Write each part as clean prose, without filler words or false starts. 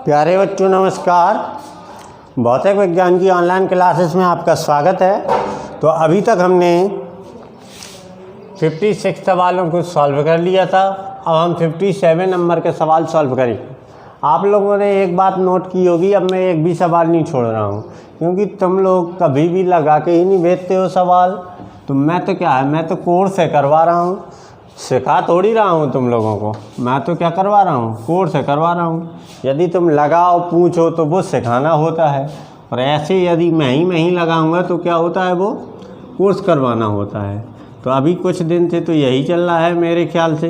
प्यारे बच्चों नमस्कार। भौतिक विज्ञान की ऑनलाइन क्लासेस में आपका स्वागत है। तो अभी तक हमने 56 सवालों को सॉल्व कर लिया था। अब हम 57 नंबर के सवाल सॉल्व करेंगे। आप लोगों ने एक बात नोट की होगी, अब मैं एक भी सवाल नहीं छोड़ रहा हूँ, क्योंकि तुम लोग कभी भी लगा के ही नहीं भेजते हो सवाल। तो मैं तो क्या है, मैं तो कोर्स से करवा रहा हूँ, सिखा थोड़ी रहा हूँ तुम लोगों को। मैं तो क्या करवा रहा हूँ, कोर्स से करवा रहा हूँ। यदि तुम लगाओ पूछो तो वो सिखाना होता है, और ऐसे यदि मैं ही लगाऊंगा तो क्या होता है, वो कोर्स करवाना होता है। तो अभी कुछ दिन से तो यही चल रहा है मेरे ख्याल से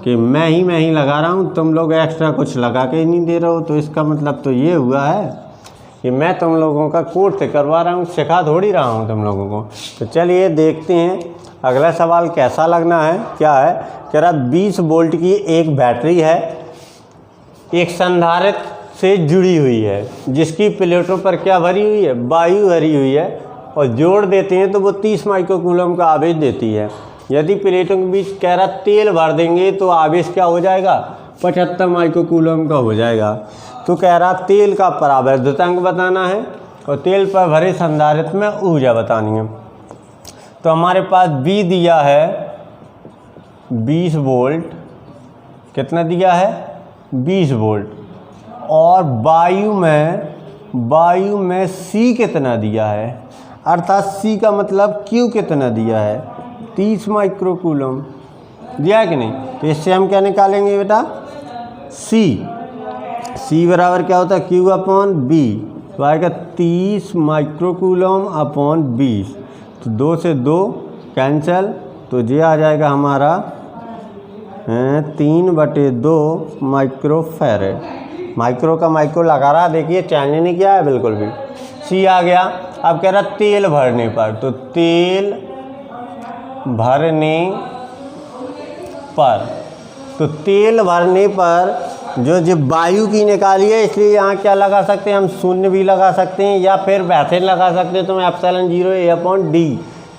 कि मैं ही लगा रहा हूँ, तुम लोग एक्स्ट्रा कुछ लगा के ही नहीं दे रहे हो। तो इसका मतलब तो ये हुआ है कि मैं तुम लोगों का कोर्स से करवा रहा हूँ, सिखा थोड़ी रहा हूँ तुम लोगों को। तो चलिए देखते हैं अगला सवाल कैसा लगना है। क्या है, कह रहा 20 वोल्ट की एक बैटरी है, एक संधारित्र से जुड़ी हुई है, जिसकी प्लेटों पर क्या भरी हुई है, वायु भरी हुई है, और जोड़ देते हैं तो वो 30 माइक्रोकूलम का आवेश देती है। यदि प्लेटों के बीच कह रहा तेल भर देंगे तो आवेश क्या हो जाएगा, 75 माइक्रोकूलम का हो जाएगा। तो कह रहा तेल का परावैद्युतांक बताना है और तेल पर भरे संधारित्र में ऊर्जा बतानी है। तो हमारे पास B दिया है 20 वोल्ट, कितना दिया है 20 वोल्ट, और वायु में C कितना दिया है, अर्थात C का मतलब Q कितना दिया है, 30 माइक्रोकूलम दिया है कि नहीं। तो इससे हम क्या निकालेंगे बेटा, C बराबर क्या होता है, Q अपॉन B, तो आएगा 30 माइक्रोकूलम अपॉन 20। तो 2 से 2 कैंसल, तो ये आ जाएगा हमारा 3/2 माइक्रोफैरेड। माइक्रो का माइक्रो लगा रहा, देखिए चेंज नहीं किया है बिल्कुल भी। C आ गया। अब कह रहा तेल भरने पर, तो तेल भरने पर, तो तेल भरने पर जो वायु की निकाली है, इसलिए यहाँ क्या लगा सकते हैं हम, शून्य भी लगा सकते हैं, या फिर वैसे लगा सकते हैं तो मैं एप्सिलॉन 0 A अपॉन D,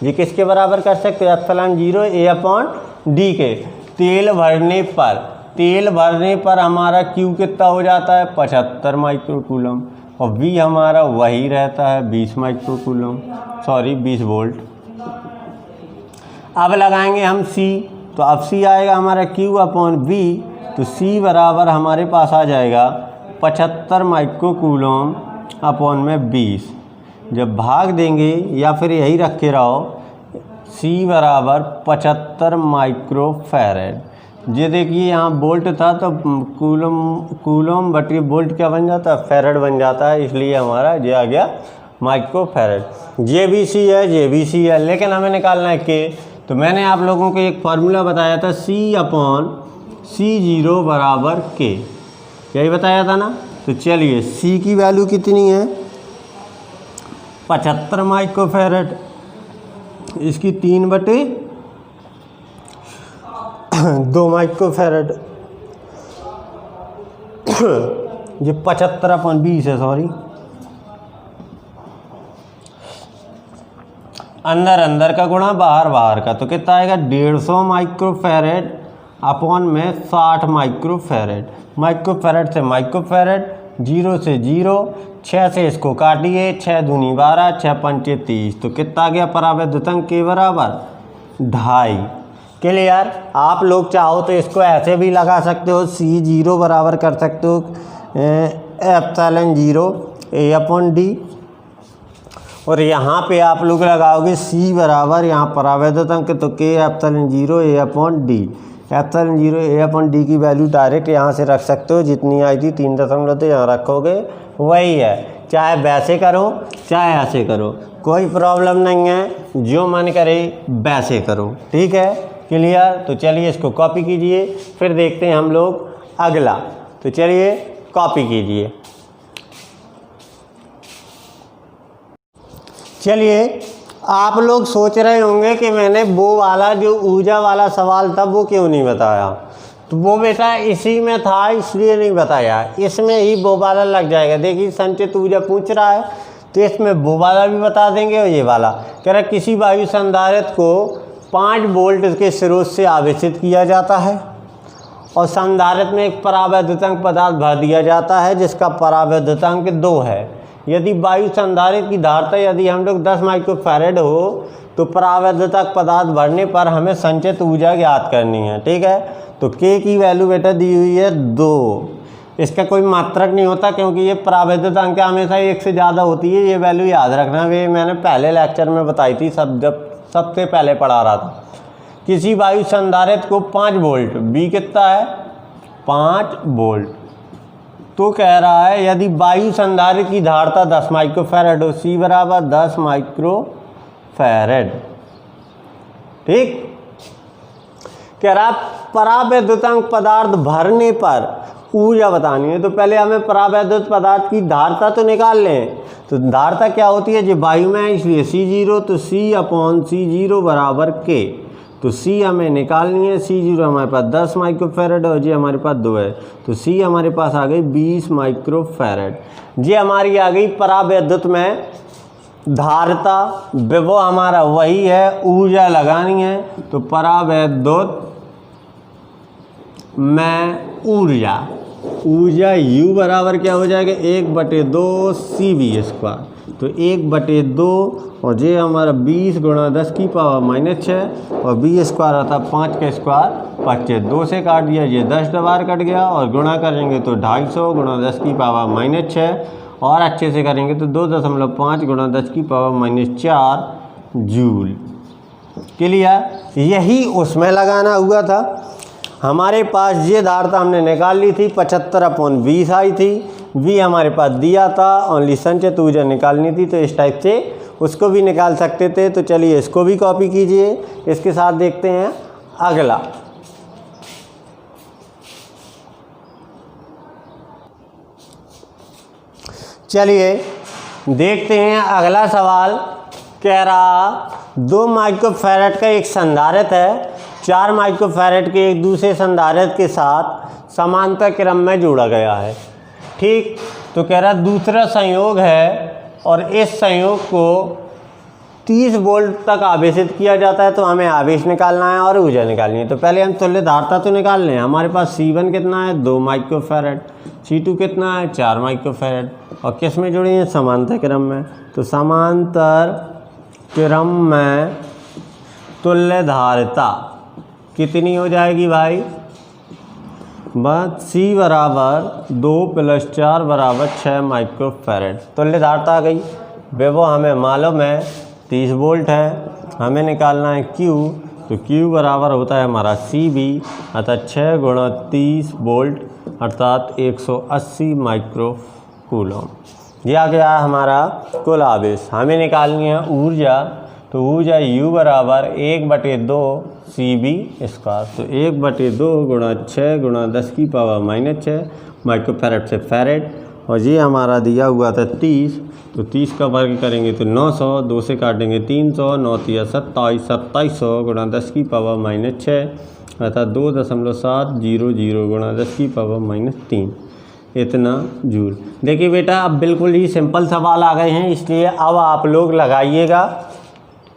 ये किसके बराबर कर सकते हैं, एप्सिलॉन 0 A अपॉन D के। तेल भरने पर हमारा Q कितना हो जाता है, 75 माइक्रोकूलम, और V हमारा वही रहता है 20 माइक्रोकूलम, 20 वोल्ट। अब लगाएंगे हम C, तो अब C आएगा हमारा Q अपॉन V, तो C बराबर हमारे पास आ जाएगा 75 माइक्रोकूलम अपॉन में 20। जब भाग देंगे या फिर यही रखे रहो, C बराबर 75 माइक्रोफैरेड। ये देखिए यहाँ वोल्ट था तो कूलम बटी वोल्ट क्या बन जाता है, फैरेड बन जाता है, इसलिए हमारा ये आ गया माइक्रोफैरेड। ये भी C है, लेकिन हमें निकालना है K। तो मैंने आप लोगों को एक फार्मूला बताया था, C अपॉन C0 बराबर K, यही बताया था ना। तो चलिए C की वैल्यू कितनी है, 75 माइक्रोफैरेड, इसकी 3/2 माइक्रोफैरेड, ये 75 अपॉन 20 है, अंदर का गुणा बाहर का, तो कितना आएगा 150 माइक्रोफैरेड अपॉन में 60 माइक्रोफैरेड। माइक्रोफैरेड से माइक्रोफैरेड, 0 से 0, 6 से इसको काटिए, 6 दूनी 12, 6 पंचे 30, तो कितना आ गया परावैद्युतांक के बराबर 2.5। क्लियर। आप लोग चाहो तो इसको ऐसे भी लगा सकते हो, C0 बराबर कर सकते हो एप्सिलॉन 0 A अपॉन D, और यहाँ पे आप लोग लगाओगे C बराबर यहाँ परावैद्युतांक, तो K epsilon 0 A upon D। Epsilon 0 A upon D की वैल्यू डायरेक्ट यहाँ से रख सकते हो, जितनी आई थी 3 तो यहाँ रखोगे वही है। चाहे वैसे करो चाहे ऐसे करो, कोई प्रॉब्लम नहीं है, जो मन करे वैसे करो, ठीक है। क्लियर। तो चलिए इसको कॉपी कीजिए, फिर देखते हैं हम लोग अगला। तो चलिए कॉपी कीजिए। चलिए आप लोग सोच रहे होंगे कि मैंने वो वाला जो ऊर्जा वाला सवाल था वो क्यों नहीं बताया। तो वो बेटा इसी में था, इसलिए नहीं बताया, इसमें ही वो वाला लग जाएगा। देखिए संचित ऊर्जा पूछ रहा है, तो इसमें वो वाला भी बता देंगे और ये वाला। कह रहा किसी वायु संधारित्र को 5 वोल्ट के स्रोत से आवेशित किया जाता है और संधारित्र में एक परावैद्युतांक पदार्थ भर दिया जाता है जिसका परावैद्युतांक 2 है। यदि वायु संधारित्र की धारिता यदि हम लोग 10 माइक्रोफैरेड हो तो परावैद्युतांक पदार्थ भरने पर हमें संचित ऊर्जा ज्ञात करनी है। ठीक है, तो K की वैल्यू बेटा दी हुई है 2। इसका कोई मात्रक नहीं होता क्योंकि ये परावैद्युतांक हमेशा 1 से ज़्यादा होती है। ये वैल्यू याद रखना, वे मैंने पहले लेक्चर में बताई थी, जब सबसे पहले पढ़ा रहा था। किसी वायु संधारित्र को 5 वोल्ट, B कितना है 5 वोल्ट, तो कह रहा है यदि वायु संधारित्र की धारिता 10 माइक्रोफैरेड हो, C बराबर 10 माइक्रोफैरेड। ठीक, कह रहा परावैद्युतांक पदार्थ भरने पर ऊर्जा बतानी है। तो पहले हमें परावैद्युत पदार्थ की धारिता तो निकाल लें। तो धारिता क्या होती है, जो वायु में है इसलिए C0, तो C/C0 बराबर K। तो C हमें निकालनी है, C0 हमारे पास 10 माइक्रोफैरेड और जी हमारे पास 2 है, तो C हमारे पास आ गई 20 माइक्रोफैरेड। जी हमारी आ गई परावैद्युत में धारिता, विभव हमारा वही है, ऊर्जा लगानी है। तो परावैद्युत में ऊर्जा U बराबर क्या हो जाएगा 1/2 CV²। तो 1/2 और ये हमारा 20 गुणा 10 की पावर -6 और B² आता 5 का स्क्वायर 25, 2 से काट दिया, ये 10 बार कट गया और गुणा करेंगे तो 250 गुणा 10 की पावर -6 और अच्छे से करेंगे तो 2.5 गुणा 10 की पावर -4 जूल। क्लियर, यही उसमें लगाना हुआ था। हमारे पास ये धारिता हमने निकाल ली थी, 75/20 आई थी, V हमारे पास दिया था, ओनली संचित ऊर्जा निकालनी थी, तो इस टाइप से उसको भी निकाल सकते थे। तो चलिए इसको भी कॉपी कीजिए। इसके साथ देखते हैं अगला। चलिए देखते हैं अगला सवाल। कह रहा 2 माइक्रोफैरेड का एक संधारित्र है, 4 माइक्रोफैरेड के एक दूसरे संधारित्र के साथ समांतर क्रम में जोड़ा गया है। ठीक, तो कह रहा दूसरा संयोग है और इस संयोग को 30 वोल्ट तक आवेशित किया जाता है। तो हमें आवेश निकालना है और ऊर्जा निकालनी है। तो पहले हम तुल्य धारिता तो निकाल लें। हमारे पास C1 कितना है 2 माइक्रोफैरेड, C2 कितना है 4 माइक्रोफैरेड और किस में जुड़ी हैं समांतर क्रम में। तो समांतर क्रम में तुल्य धारिता कितनी हो जाएगी भाई, बस C बराबर 2 + 4 बराबर 6 माइक्रोफैरेड। तुल्य धारिता आ गई। विभव हमें मालूम है 30 वोल्ट है, हमें निकालना है Q। तो Q बराबर होता है हमारा CV अर्थात 6 गुणा 30 वोल्ट अर्थात 180 माइक्रो कूलम। ये आ गया हमारा कुल आवेश। हमें निकालनी है ऊर्जा। तो ऊर्जा U बराबर 1/2 CV²। तो 1/2 गुणा 6 गुणा 10 की पावर -6 माइक्रोफैरेड से फैरेड और ये हमारा दिया हुआ था 30। तो 30 का वर्ग करेंगे तो 900, 2 से काटेंगे 300, 9 × 27, 2700 गुणा 10 की पावर -6 अर्थात 2.700 गुणा 10 की पावर -3 इतना जूल। देखिए बेटा अब बिल्कुल ही सिंपल सवाल आ गए हैं, इसलिए अब आप लोग लगाइएगा।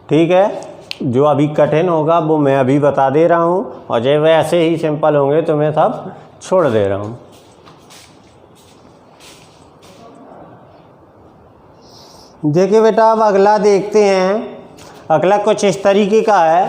ठीक है, जो अभी कठिन होगा वो मैं अभी बता दे रहा हूँ और जब वैसे ही सिंपल होंगे तो मैं सब छोड़ दे रहा हूँ। देखिए बेटा अब अगला देखते हैं। अगला कुछ इस तरीके का है।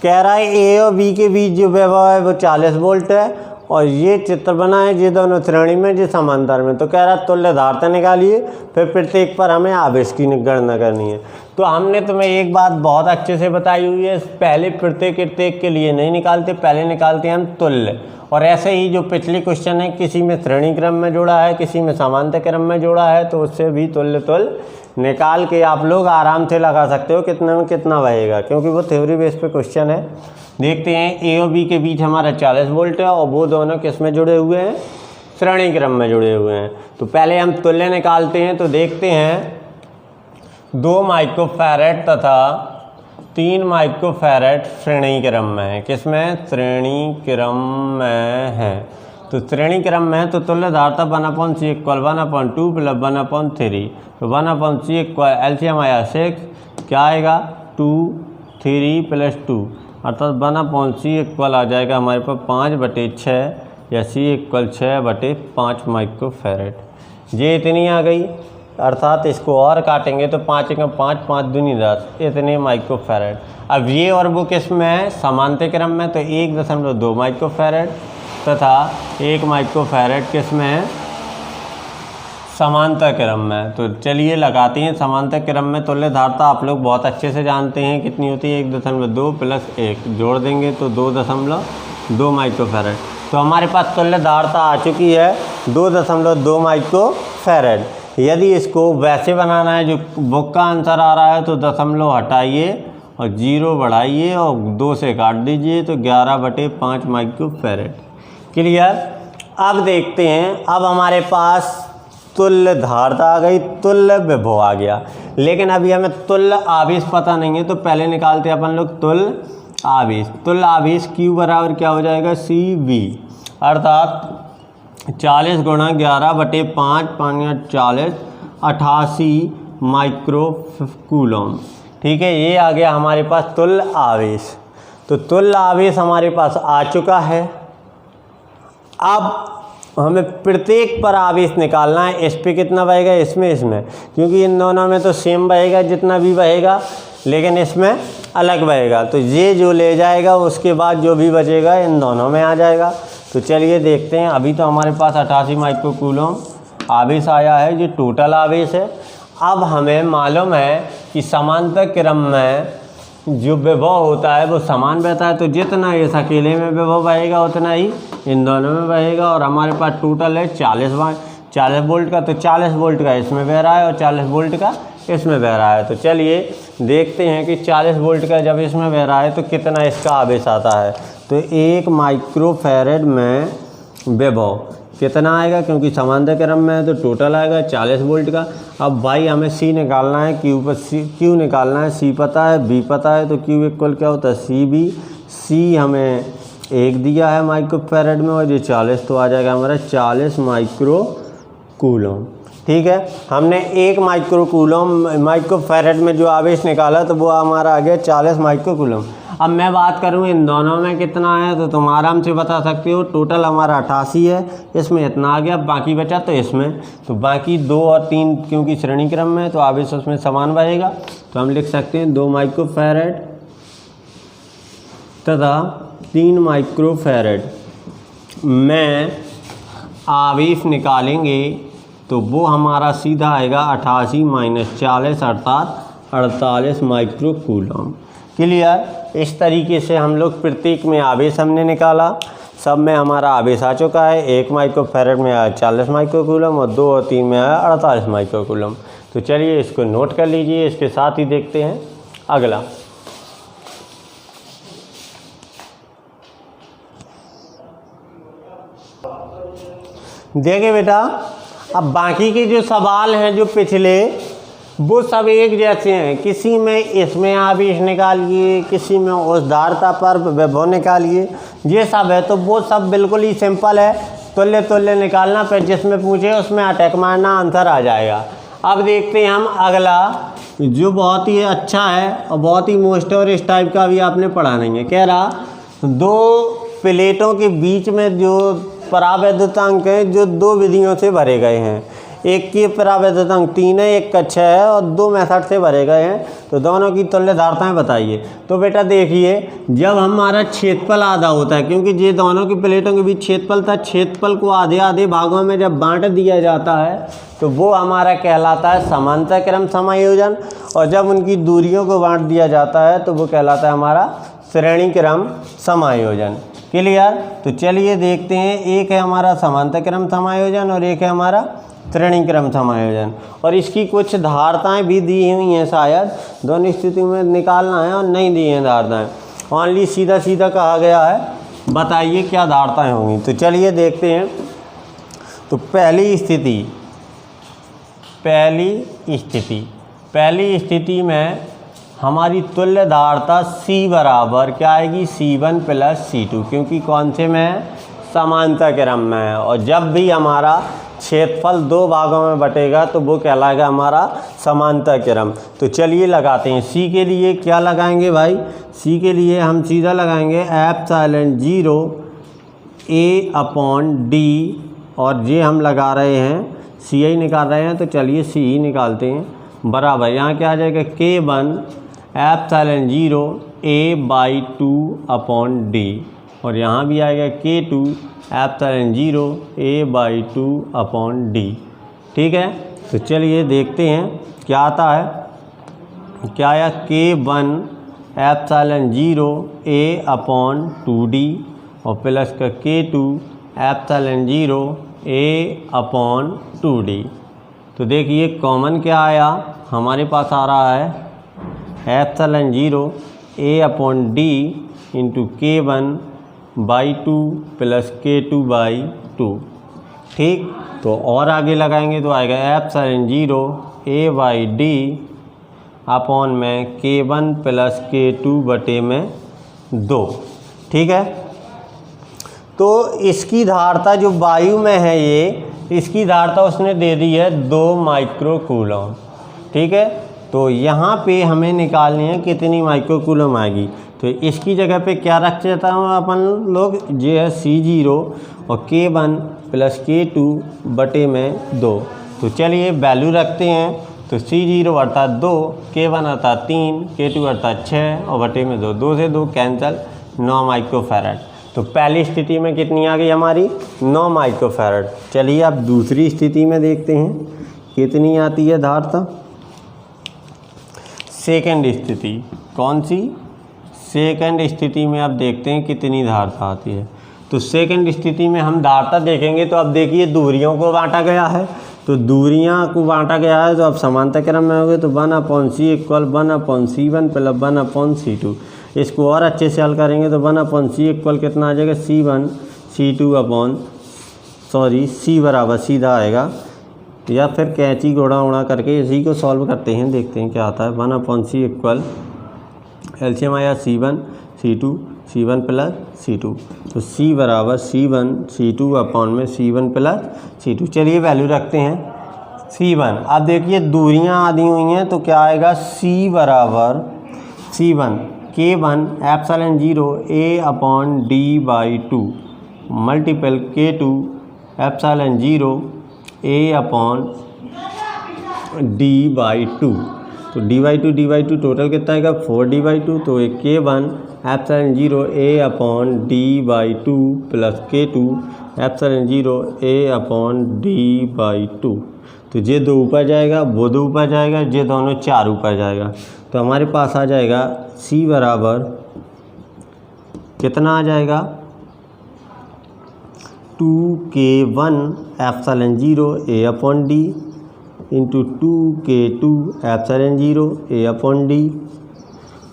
कह रहा है A और B के बीच जो विभव है वो 40 वोल्ट है और ये चित्र बना है ये दोनों श्रेणी में जो समांतर में। तो कह रहा है तुल्य धारिता निकालिए, फिर प्रत्येक पर हमें आवेश की गणना करनी है। तो हमने तुम्हें एक बात बहुत अच्छे से बताई हुई है, पहले प्रत्येक के लिए नहीं निकालते, पहले निकालते हैं हम तुल्य। और ऐसे ही जो पिछले क्वेश्चन है किसी में श्रेणी क्रम में जोड़ा है, किसी में समांतर क्रम में जोड़ा है, तो उससे भी तुल्य निकाल के आप लोग आराम से लगा सकते हो कितने में कितना बहेगा, क्योंकि वो थ्योरी बेस पे क्वेश्चन है। देखते हैं A और B के बीच हमारा 40 वोल्ट है और वो दोनों किस में जुड़े हुए हैं, श्रेणी क्रम में जुड़े हुए हैं। तो पहले हम तुल्य निकालते हैं। तो देखते हैं 2 माइक्रोफैरेड तथा 3 माइक्रोफैरेड श्रेणी क्रम में है। किसमें, श्रेणी क्रम में है। तो श्रेणी क्रम में है तो तुल्य धारिता 1/C = 1/2 + 1/3। तो 1/C एलसीएम आया 6, क्या आएगा 2 3 + 2 अर्थात 1/C = आ जाएगा हमारे पास 5/6 या C इक्वल 6/5 माइक्रोफैरेड। ये इतनी आ गई, अर्थात इसको और काटेंगे तो 5 × 5 5 दूनी 10, इतने माइक्रोफैरेड। अब ये और वो किस में है, समांतर क्रम में, तो 1.2 माइक्रोफैरेड तथा 1 माइक्रोफैरेड किस में है, समांतर क्रम में। तो चलिए लगाते हैं समांतर क्रम में तुल्य धारता। आप लोग बहुत अच्छे से जानते हैं कितनी होती है, 1.2 + 1 जोड़ देंगे तो 2.2 माइक्रोफैरेड। तो हमारे पास तुल्य धारता आ चुकी है 2.2 माइक्रोफैरेड। यदि इसको वैसे बनाना है जो बुक का आंसर आ रहा है तो दशमलव हटाइए और 0 बढ़ाइए और 2 से काट दीजिए तो 11/5 माइक्रोफैरेड। क्लियर। अब देखते हैं, अब हमारे पास तुल्य धारता आ गई, तुल्य विभव आ गया, लेकिन अभी हमें तुल्य आवेश पता नहीं है, तो पहले निकालते हैं अपन लोग तुल्य आवेश। तुल्य आवेश Q बराबर क्या हो जाएगा, CV, अर्थात 40 × 11/5 5 40 88 माइक्रो कूलम। ठीक है, ये आ गया हमारे पास तुल्य आवेश। तो तुल्य आवेश हमारे पास आ चुका है। अब हमें प्रत्येक पर आवेश निकालना है। इस पे कितना बहेगा, इसमें, क्योंकि इन दोनों में तो सेम बहेगा जितना भी बहेगा, लेकिन इसमें अलग बहेगा। तो ये जो ले जाएगा उसके बाद जो भी बचेगा इन दोनों में आ जाएगा। तो चलिए देखते हैं। अभी तो हमारे पास 88 माइक्रो कूलम आवेश आया है, जो टोटल आवेश है। अब हमें मालूम है कि समांतर क्रम में जो विभव होता है वो समान बहता है, तो जितना इस अकेले में विभव बहेगा उतना ही इन दोनों में बहेगा। और हमारे पास टोटल है 40 वोल्ट का, तो 40 वोल्ट का इसमें बह रहा है और 40 वोल्ट का इसमें बह रहा है। तो चलिए देखते हैं कि 40 वोल्ट का जब इसमें बह रहा है तो कितना इसका आवेश आता है। तो 1 माइक्रोफैरेड में विभव कितना आएगा, क्योंकि समांतर क्रम में है तो टोटल आएगा 40 वोल्ट का। अब भाई हमें C निकालना है, Q निकालना है। C पता है, B पता है, तो Q इक्वल क्या होता है, CV। C हमें 1 दिया है माइक्रोफैरेड में और ये 40, तो आ जाएगा हमारा 40 माइक्रो कूलम। ठीक है, हमने 1 माइक्रोफैरेड में जो आवेश निकाला तो वो हमारा आ गया 40 माइक्रो कूलम। अब मैं बात करूं इन दोनों में कितना है, तो तुम आराम से बता सकते हो। टोटल हमारा 88 है, इसमें इतना आ गया, बाकी बचा तो इसमें। तो बाकी 2 और 3 क्योंकि श्रेणी क्रम में तो आवेश उसमें समान बहेगा, तो हम लिख सकते हैं 2 माइक्रोफैरेड तथा 3 माइक्रोफैरेड में आवेश निकालेंगे तो वो हमारा सीधा आएगा 88 - 40 अर्थात 48 माइक्रो कूलम। क्लियर। इस तरीके से हम लोग प्रत्येक में आवेश हमने निकाला, सब में हमारा आवेश आ चुका है। 1 माइक्रोफैरेड में आया 40 माइक्रो कूलम और 2 और 3 में आया 48 माइक्रो कूलम। तो चलिए इसको नोट कर लीजिए। इसके साथ ही देखते हैं अगला। देखिए बेटा, अब बाकी के जो सवाल हैं जो पिछले, वो सब एक जैसे हैं। किसी में इसमें आवेश निकालिए, किसी में उस धारता पर विभव निकालिए, ये सब है। तो वो सब बिल्कुल ही सिंपल है, तुल्य निकालना, फिर जिसमें पूछे उसमें अटैक मारना, आंसर आ जाएगा। अब देखते हैं हम अगला, जो बहुत ही अच्छा है और बहुत ही मोस्ट, और इस टाइप का भी आपने पढ़ा नहीं है। कह रहा 2 प्लेटों के बीच में जो परावैद्युतांक हैं जो 2 विधियों से भरे गए हैं। एक की परावैद्युतांक 3 है, एक का 6 है और 2 मेथड से भरे गए हैं। तो दोनों की तुल्य धारताएं बताइए। तो बेटा देखिए, जब हमारा क्षेत्रफल आधा होता है, क्योंकि ये दोनों की प्लेटों के बीच क्षेत्रफल था, क्षेत्रफल को आधे आधे भागों में जब बांट दिया जाता है तो वो हमारा कहलाता है समांतर क्रम समायोजन, और जब उनकी दूरियों को बांट दिया जाता है तो वो कहलाता है हमारा श्रेणी क्रम समायोजन। क्लियर। तो चलिए देखते हैं, एक है हमारा समांतर क्रम समायोजन और एक है हमारा श्रेणी क्रम समायोजन, और इसकी कुछ धारताएं भी दी हुई हैं। शायद दोनों स्थिति में निकालना है और नहीं दी हैं धारताएं, ओनली सीधा सीधा कहा गया है, बताइए क्या धारताएं होंगी। तो चलिए देखते हैं। तो पहली स्थिति में हमारी तुल्य धारता C बराबर क्या आएगी, C1 + C2, क्योंकि कौन से में है, समांतर क्रम में है। और जब भी हमारा क्षेत्रफल 2 भागों में बटेगा तो वो कहलाएगा हमारा समांतर क्रम। तो चलिए लगाते हैं। C के लिए क्या लगाएंगे भाई, C के लिए हम सीधा लगाएंगे ε0 A अपॉन डी, और ये हम लगा रहे हैं CI निकाल रहे हैं, तो चलिए CE निकालते हैं। बराबर यहाँ क्या आ जाएगा, K1 epsilon 0 A/2 upon D, और यहाँ भी आएगा K2 epsilon 0 A/2 upon D. ठीक है, तो चलिए देखते हैं क्या आता है। क्या आया, K1 epsilon 0 A upon 2D और प्लस का K2 epsilon 0 A upon 2D। तो देखिए कॉमन क्या आया, हमारे पास आ रहा है epsilon 0 A upon D into K1/2 plus K2/2। ठीक, तो और आगे लगाएंगे तो आएगा एप्सिलॉन 0 A/d अपॉन में K1 प्लस K2/2। ठीक है, तो इसकी धारता जो वायु में है, इसकी धारता उसने दे दी है 2 माइक्रो कूलम। ठीक है, तो यहाँ पे हमें निकालनी है कितनी माइक्रो कूलम आएगी। तो इसकी जगह पे क्या रख देता हूँ अपन लोग, ये है C0 और K1 प्लस K2/2। तो चलिए वैल्यू रखते हैं। तो C0 अर्थात 2, K1 अर्थात 3, K2 अर्थात 6 और बटे में 2, 2 से 2 कैंसल, 9 माइक्रोफैरड। तो पहली स्थिति में कितनी आ गई हमारी, 9 माइक्रोफैरड। चलिए अब दूसरी स्थिति में देखते हैं कितनी आती है धारता। सेकंड स्थिति कौन सी, सेकंड स्थिति में अब देखते हैं कितनी धारता आती है। तो सेकंड स्थिति में हम धारता देखेंगे तो अब देखिए दूरियों को बांटा गया है, तो दूरियां को बांटा गया है, तो अब समांतर क्रम में हो गए, तो 1/c equal 1/c1 plus 1/c2। इसको और अच्छे से हल करेंगे तो 1/c इक्वल कितना आ जाएगा, C बराबर सीधा आएगा, या फिर कैंची घोड़ा उड़ा करके इसी को सॉल्व करते हैं, देखते हैं क्या आता है। 1/c इक्वल एलसीएम आया C1 प्लस C2, तो C बराबर C1 अपॉन में C1 प्लस C2। चलिए वैल्यू रखते हैं C1। अब देखिए दूरियां आधी हुई हैं, तो क्या आएगा, C बराबर C1 K1 epsilon 0 A upon D/2 multiple K2 epsilon 0 A upon D/2। तो D/2 टोटल कितना आएगा, 4D/2। तो एक K1 epsilon 0 A upon D/2 plus K2 epsilon 0 A upon D/2। तो ये 2 ऊपर जाएगा, वो 2 ऊपर जाएगा, ये दोनों 4 ऊपर जाएगा। तो हमारे पास आ जाएगा C बराबर कितना आ जाएगा, 2K1 epsilon 0 A upon D into 2K2 epsilon 0 A upon D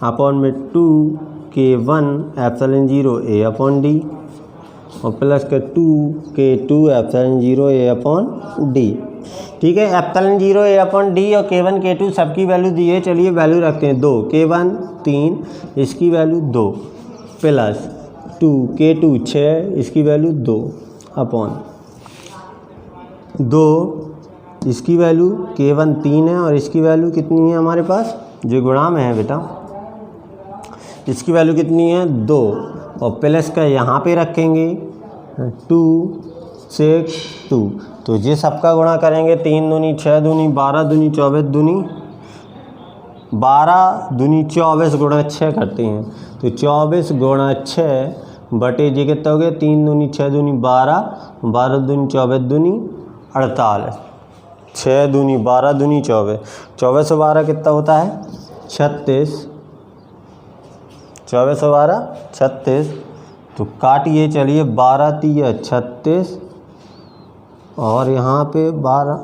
upon में 2K1 epsilon 0 A upon D और प्लस का 2K2 epsilon 0 A upon D। ठीक है, एप्सिलॉन 0 A अपॉन D और K1 K2 सबकी वैल्यू दी है। चलिए वैल्यू रखते हैं 2, K1 3, इसकी वैल्यू 2 प्लस 2K2 6, इसकी वैल्यू 2 अपॉन 2, इसकी वैल्यू K1 3 है और इसकी वैल्यू कितनी है हमारे पास, जो गुणा में है बेटा, इसकी वैल्यू कितनी है 2 और प्लस का यहाँ पे रखेंगे 2 6 2। तो ये सबका गुणा करेंगे, 3 दूनी 6 दूनी 12 दूनी 24 दूनी 12 दूनी 24 गुणा 6 करते हैं। तो 24 गुणा 6 बटे ये कितना हो गया, 3 दूनी 6 दूनी 12, 12 दूनी 24 दूनी 48, 6 दूनी 12 दूनी 24, 24 और 12 कितना होता है 36, 24 और 12 36। तो काटिए, चलिए 12 3 36 और यहाँ पे 12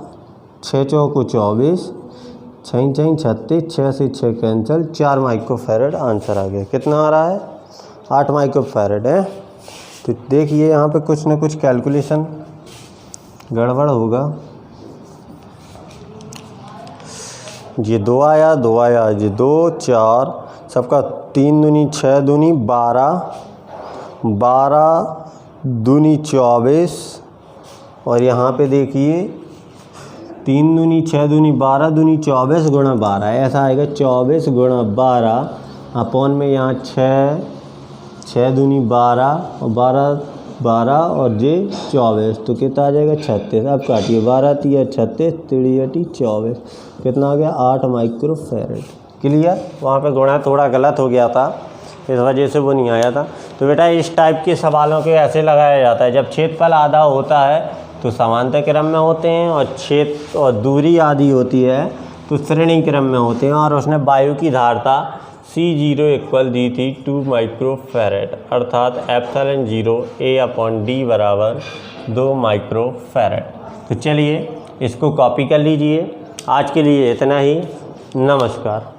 6 चौको 24, 6 6 36, 6 से 6 कैंसिल, 4 माइक्रोफैरड आंसर आ गया। कितना आ रहा है 8 माइक्रोफैरड है। तो देखिए यहाँ पे कुछ ना कुछ कैलकुलेशन गड़बड़ होगा। ये 2 आया, ये 2 4 सबका 3 दूनी 6 दूनी 12, 12 दूनी 24 और यहाँ पे देखिए 3 दूनी 6 दूनी 12 दूनी 24 गुणा 12, ऐसा आएगा 24 गुणा 12 अपॉन में यहाँ 6 दूनी 12 और 12 12 और जे 24, तो कितना आ जाएगा 36। अब काटिए 12 तिया 36 3 24, कितना आ गया 8 माइक्रोफैरड। क्लियर। वहाँ पे गुणा थोड़ा गलत हो गया था, इस वजह से वो नहीं आया था। तो बेटा इस टाइप के सवालों के ऐसे लगाया जाता है, जब क्षेत्रफल आधा होता है तो समांतर क्रम में होते हैं, और दूरी आधी होती है तो श्रेणी क्रम में होते हैं। और उसने वायु की धारता C0 इक्वल दी थी 2 माइक्रोफैरड, अर्थात ε0 A/D बराबर 2 माइक्रोफैरड। तो चलिए इसको कॉपी कर लीजिए। आज के लिए इतना ही। नमस्कार।